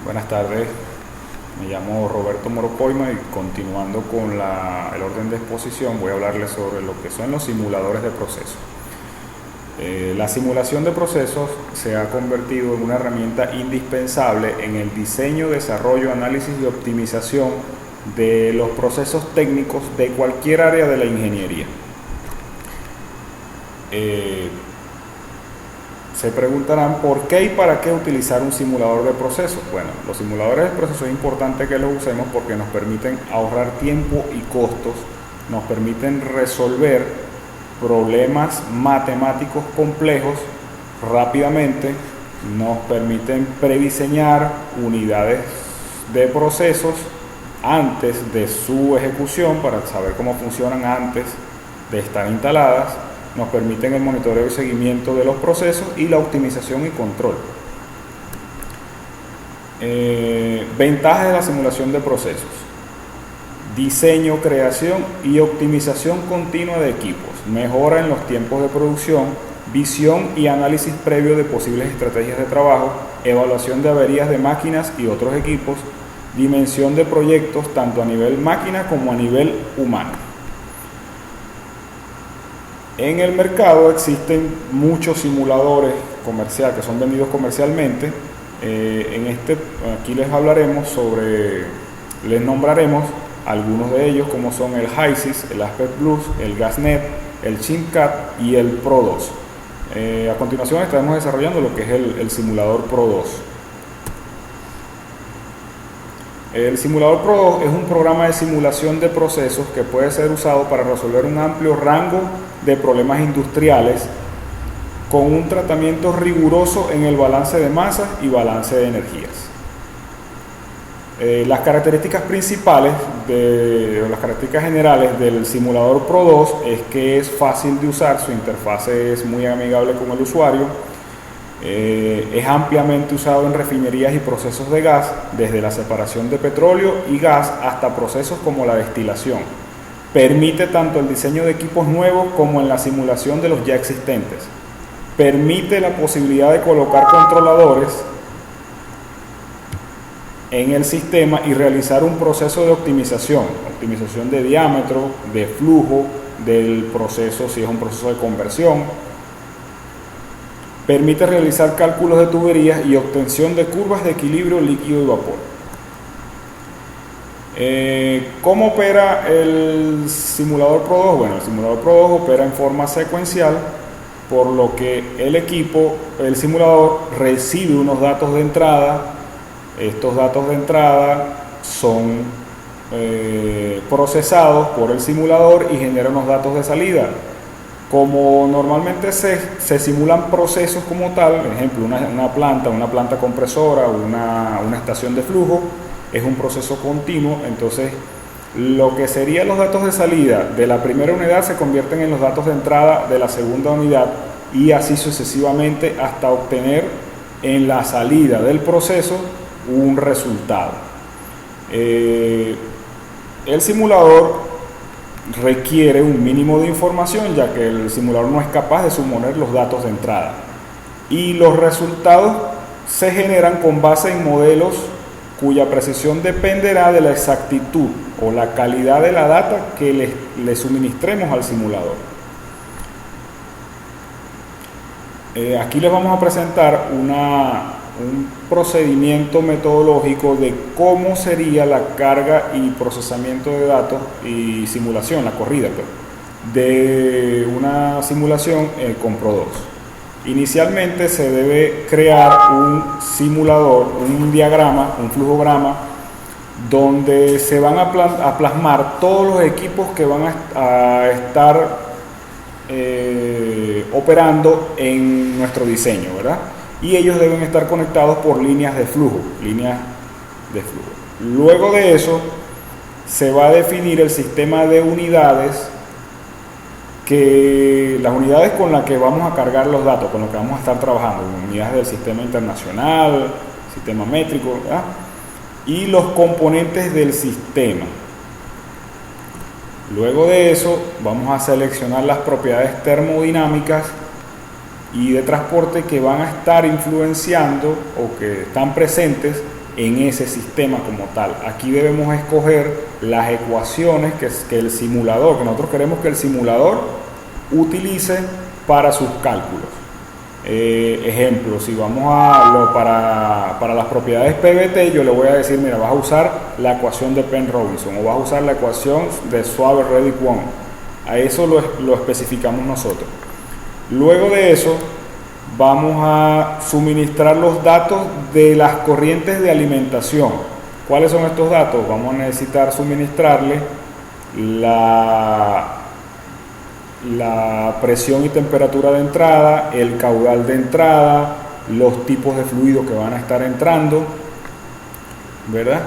Buenas tardes, me llamo Roberto Morocoima y continuando con el orden de exposición voy a hablarles sobre lo que son los simuladores de procesos. La simulación de procesos se ha convertido en una herramienta indispensable en el diseño, desarrollo, análisis y optimización de los procesos técnicos de cualquier área de la ingeniería. Se preguntarán por qué y para qué utilizar un simulador de procesos. Bueno, los simuladores de procesos es importante que los usemos porque nos permiten ahorrar tiempo y costos, nos permiten resolver problemas matemáticos complejos rápidamente, nos permiten prediseñar unidades de procesos antes de su ejecución para saber cómo funcionan antes de estar instaladas, nos permiten el monitoreo y seguimiento de los procesos y la optimización y control. Ventajas de la simulación de procesos: diseño, creación y optimización continua de equipos, mejora en los tiempos de producción, visión y análisis previo de posibles estrategias de trabajo, evaluación de averías de máquinas y otros equipos, dimensión de proyectos tanto a nivel máquina como a nivel humano. En el mercado existen muchos simuladores comerciales que son vendidos comercialmente. Aquí les nombraremos algunos de ellos, como son el HYSYS, el Aspect Plus, el GasNet, el ChimCAD y el Pro 2. A continuación estaremos desarrollando lo que es el simulador Pro 2. El simulador Pro 2 es un programa de simulación de procesos que puede ser usado para resolver un amplio rango de problemas industriales con un tratamiento riguroso en el balance de masas y balance de energías. Las características principales, las características generales del simulador Pro 2 es que es fácil de usar, su interfase es muy amigable con el usuario. Es ampliamente usado en refinerías y procesos de gas, desde la separación de petróleo y gas hasta procesos como la destilación. Permite tanto el diseño de equipos nuevos como en la simulación de los ya existentes. Permite la posibilidad de colocar controladores en el sistema y realizar un proceso de optimización de diámetro, de flujo del proceso, si es un proceso de conversión. Permite realizar cálculos de tuberías y obtención de curvas de equilibrio líquido y vapor. ¿Cómo opera el simulador Pro 2? Bueno, el simulador Pro 2 opera en forma secuencial, por lo que el simulador recibe unos datos de entrada. Estos datos de entrada son procesados por el simulador y generan unos datos de salida. Como normalmente se simulan procesos como tal, por ejemplo, una planta compresora o una estación de flujo, es un proceso continuo. Entonces, lo que serían los datos de salida de la primera unidad se convierten en los datos de entrada de la segunda unidad y así sucesivamente hasta obtener en la salida del proceso un resultado. El simulador requiere un mínimo de información, ya que el simulador no es capaz de suponer los datos de entrada, y los resultados se generan con base en modelos cuya precisión dependerá de la exactitud o la calidad de la data que le suministremos al simulador. Aquí les vamos a presentar un procedimiento metodológico de cómo sería la carga y procesamiento de datos y simulación, la corrida de una simulación con Pro 2. Inicialmente se debe crear un simulador, un diagrama, un flujograma, donde se van a plasmar todos los equipos que van a estar operando en nuestro diseño, ¿verdad? Y ellos deben estar conectados por líneas de flujo. Luego de eso, se va a definir el sistema de unidades, las unidades con las que vamos a cargar los datos, con las que vamos a estar trabajando, unidades del sistema internacional, sistema métrico, ¿verdad? Y los componentes del sistema. Luego de eso, vamos a seleccionar las propiedades termodinámicas y de transporte que van a estar influenciando o que están presentes en ese sistema como tal. Aquí debemos escoger las ecuaciones que el simulador, que nosotros queremos que el simulador utilice para sus cálculos. Ejemplo, si vamos para las propiedades PVT, yo le voy a decir, mira, vas a usar la ecuación de Penn-Robinson o vas a usar la ecuación de Schwaber-Reddick-Wong. A eso lo especificamos nosotros. Luego de eso, vamos a suministrar los datos de las corrientes de alimentación. ¿Cuáles son estos datos? Vamos a necesitar suministrarle la presión y temperatura de entrada, el caudal de entrada, los tipos de fluidos que van a estar entrando, ¿verdad?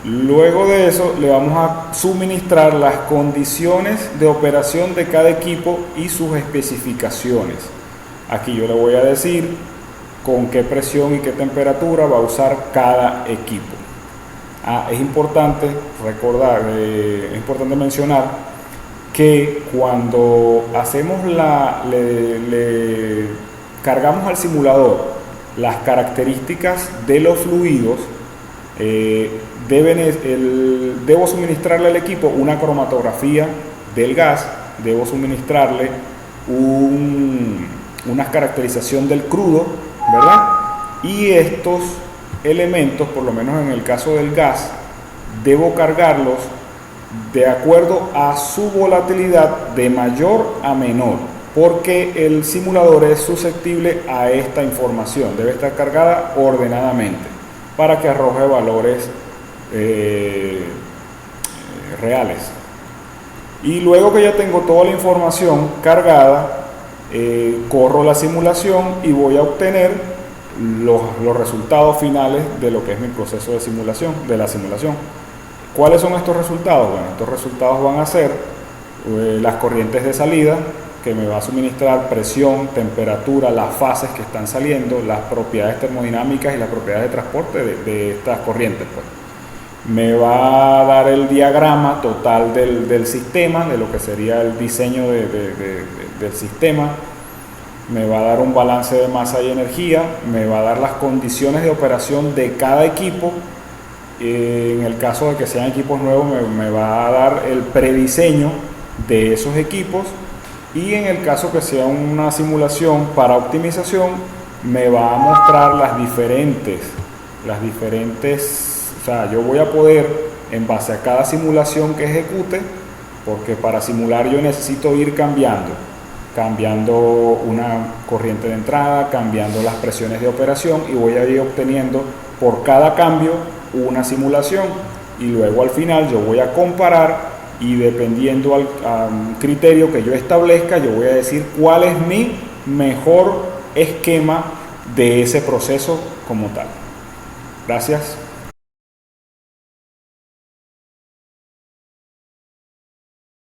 Luego de eso le vamos a suministrar las condiciones de operación de cada equipo y sus especificaciones. Aquí yo le voy a decir con qué presión y qué temperatura va a usar cada equipo. Es importante recordar, es importante mencionar que cuando hacemos le cargamos al simulador las características de los fluidos, debo suministrarle al equipo una cromatografía del gas, debo suministrarle una caracterización del crudo, ¿verdad? Y estos elementos, por lo menos en el caso del gas, debo cargarlos de acuerdo a su volatilidad de mayor a menor, porque el simulador es susceptible a esta información, debe estar cargada ordenadamente para que arroje valores reales. Y luego que ya tengo toda la información cargada, corro la simulación y voy a obtener los resultados finales de lo que es mi proceso de simulación, de la simulación. ¿Cuáles son estos resultados? Bueno, estos resultados van a ser las corrientes de salida, que me va a suministrar presión, temperatura, las fases que están saliendo, las propiedades termodinámicas y las propiedades de transporte de estas corrientes, pues. Me va a dar el diagrama total del sistema, de lo que sería el diseño del sistema. Me va a dar un balance de masa y energía, me va a dar las condiciones de operación de cada equipo. En el caso de que sean equipos nuevos, me va a dar el prediseño de esos equipos, y en el caso que sea una simulación para optimización, me va a mostrar las diferentes, o sea, yo voy a poder, en base a cada simulación que ejecute, porque para simular yo necesito ir cambiando una corriente de entrada, cambiando las presiones de operación, y voy a ir obteniendo por cada cambio una simulación, y luego al final yo voy a comparar, y dependiendo a un criterio que yo establezca, yo voy a decir cuál es mi mejor esquema de ese proceso como tal. Gracias.